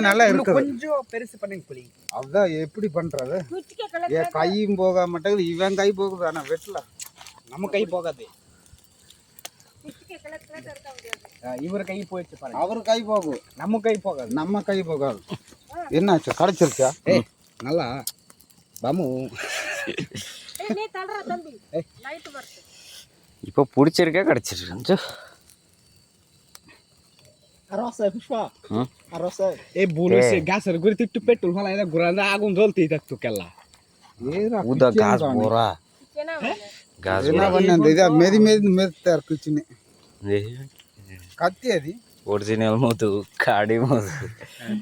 நல்லா இருக்கு. கொஞ்சம் பெருசு பண்ணுங்க புளி. அதான் எப்படி பண்றது? ஏன் கையும் போக மாட்டேங்குது, இவன் கை போகுது. ஆனா வெட்டல நம்ம கை போகாது. இவர் கை போயிடுச்சு பாருங்க. அவர் கை போகும், நம்ம கை போகாது. நம்ம கை போகாது. என்னாச்சு, கிடைச்சிருச்சா? நல்லா பாமு. இப்போ பிடிச்சிருக்கே கிடைச்சிருக்கு. Rosa, puxa. Rosa. E bulu se gas er guri tittu petrol hala ida guranda agun jolti tattu kella. Uda gas bora. Gas என்ன பண்ணது? இத மெதி மெதி மெதித்தார் கிச்சனே. கத்தி அது ஒரிஜினல் மோது காடி மோது.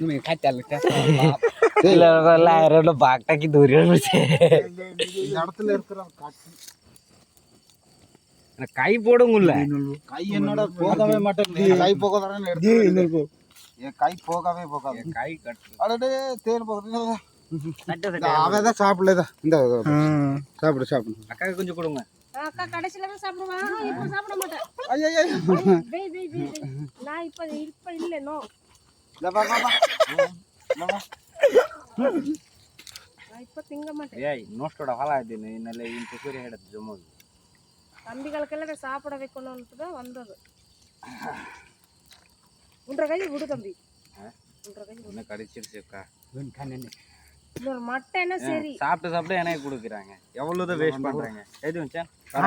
তুমি কাটালটা இல்ல இல்ல இரல பாக்டாக்கி தூரி வந்துச்சு. இந்த இடத்துல இருக்கிற கத்தி கை போடுங்கல்ல. கை என்னடா போகவே மாட்டேங்குது. கை போகதானே எடுத்து. என் கை போகவே போகாது. கை கட்டு. அடடே தேன் போகுது. கட்ட அவன் தான் சாப்பிடல. இந்த சாப்பிடு சாப்பிடு. அக்கா கொஞ்சம் கொடுங்க. அக்கா கடைசில தான் சாப்பிடுவான். இப்போ சாப்பிட மாட்டேன். ஐயோ வெய் வெய் வெய். நான் இப்ப இல்ல நோ. வா வா வா. வா. நான் இப்ப திங்க மாட்டேன். ஏய் நோஸ்டோட ஹாலா இதினே இன்னல ಇಂತ ಸೂರ್ಯ ಹೇಳದ ಜಮೋದು. தம்பிகளுக்கெல்லாம் சாப்பிட வைக்கணும்னு தான் வந்தது. உன்ற கை விடு தம்பி. உன்ற கை என்ன கடிச்சிருச்சுக்கா. இன்னொரு மட்டைனா சரி. சாப்பிட்டு சாப்பிட்டு எனக்கு கொடுக்குறாங்க. எவ்வளவுதான் வேஸ்ட் பண்றாங்க. எது வச்சா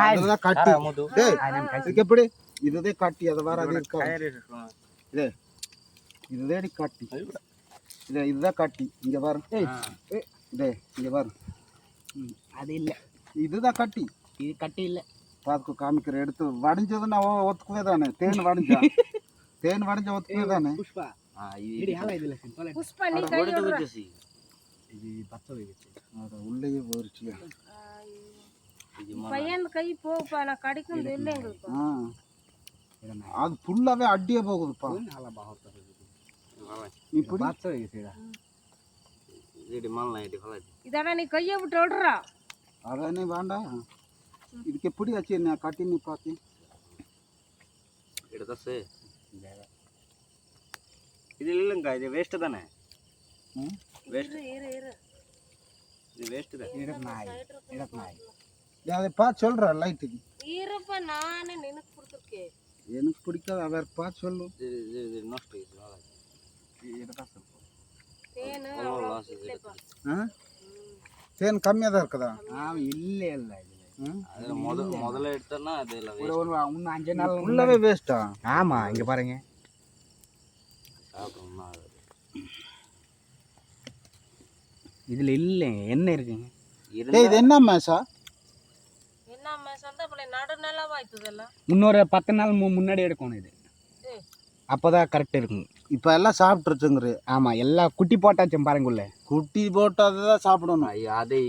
அதுதான் கட்டி. டேய் இதுக்கு எப்படி? இதுதே கட்டி. அத வேற அது இருக்கா? இது இதுதேடி கட்டி. இதுதான் கட்டி. இங்க பாரு. டேய் இங்க பாரு. அது இல்ல. இதுதான் கட்டி. இது கட்டி இல்ல. பாத்து காமிக்கிற எடுத்து வடிஞ்சது நான் ஒத்துக்கவே தானே. தேன் வடிஞ்சா ஒத்துக்கவே தானே. புஷ்பா இடி ஹாலா இதுல சிம்பிள். புஷ்பா நீ கை விடுற. இது பச்சை வைச்சு. அத உள்ளேயே போறிச்சு. பையன் கை போப்பா. நான் கடிக்கும் இல்லைங்களுக்கு. அது ஃபுல்லாவே அடியே போகுதுப்பா. ஹாலா பாஹத்த. இப்படி பச்சை வைச்சுடா. இது மால்னா இது ஹாலா. இதடா நீ கையை விட்டு ஓடுறா. அதானே வேண்டாம். இதுக்கு எப்படி ஆச்சு? நான் கட்டி நீ பாத்தி எடுத்தாசே. இது இல்லங்க, இது வேஸ்ட் தானே. வேஸ்ட் இரு இது வேஸ்ட் தான். இடனாய் அதை பார்த்து சொல்ற லைட்டுக்கு. இருப்ப நானே நினைச்சு கொடுத்துருக்கேன். எனக்கு பிடிக்காது. அவர் பார்த்து சொல்லு. இது நோஸ்ட் இது ஹாலா. எடுத்தாசே. தேனு தேன் கம்மியா தான் இருக்குதா? இல்ல இல்ல அதுல முதல்ல எடுத்தோம்னா அதுல இன்னும் 5 நாள் ஃபுல்லாவே வேஸ்டா? ஆமா இங்க பாருங்க. இதுல இல்ல என்ன இருக்குங்க. டேய் இது என்ன மேசா? என்ன சந்தை போல நடுநல வாய்த்ததல்ல. முன்னொரு 10 நாள் முன்னாடி எடுக்கணும் இது. அப்பதான் கரெக்ட் இருக்கும். இப்ப எல்லாம் சாப்பிட்டுருச்சுங்கரு. ஆமா எல்லாம் குட்டி போட்டாச்சும் பாருங்க உள்ள. குட்டி போட்டாதான் சாப்பிடணும். அது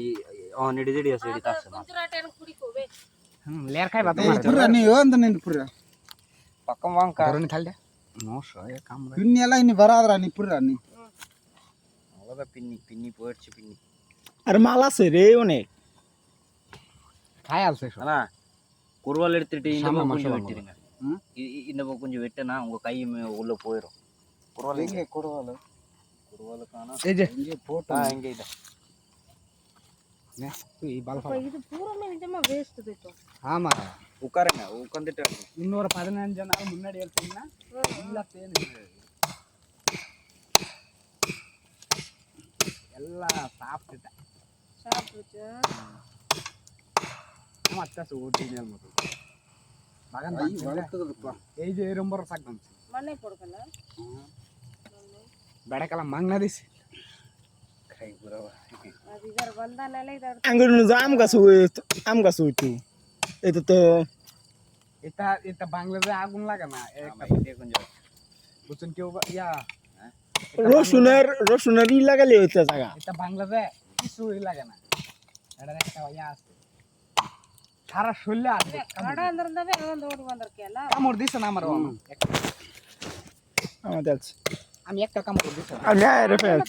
நிடிஜடி அசடி தாச. குஜராத் எனக்கு பிடிக்குவே. லேர்காய் பாத்து புறா நீ வந்து நின்னு புறா. பக்கம் வாங்க கரன் கல்ல. நோஷோ காம். பின்னி எல்லாம் இனி வராதடா. நீ புறா நீ. அவ்வளவுதான் பின்னி போயிடுச்சு பின்னி. अरे मला सरे उन्हें காயால் சேஷம். அண்ணா குருவால் எடுத்துட்டு இந்த பக்கம் கொஞ்சம் வெட்டிடுங்க. இந்த பக்கம் கொஞ்சம் வெட்டினா உங்க கை உள்ள போயிடும். குருவால் எங்க குருவால? குருவாலுக்கான இங்கே போட்டா இங்க இத. இது பூரமே நிஜமா வேஸ்ட் திட்டம். ஆமா உட்காருங்க. உட்காந்துட்டு இன்னொரு 15 நாள் முன்னாடி எடுத்தீங்கன்னா எல்லா தேனும் எல்லாம் சாப்பிட்டுட்டேன். சாப்பிடுச்சு. ஆமா அத்தாசு ஓட்டினேல் மட்டும் மகன் கை வளர்த்துதுப்பா. ஏஜ் ரொம்ப சாக்தான் மண்ணை போடுக்கல. ಬೆಡಕಲ್ಲ ಮಂಗ್ಲಾದೇಶ್ ಕೈ ಬರವ ಅದು ಇದರ ಬಂದಾನಲ್ಲ ಇದರ अंगुरनु जाम का सोचू itu tuh इता बांग्लादेश आगुन लागा ना एक इथे கொஞ்சம் बुचन के या रोशनर लागले होता जागा इता बांग्लादेश किसु लागा ना एडा একটা या আছে সারা শরীরে আছে ಕಡ ಅಂದ್ರದವೆ ಒಂದು ಓಡಿ ಬಂದರ್ಕೆಲ್ಲ কামড় দিছ না আমারও that's আমি একটা কামড় দিছ আমি রেফারেন্স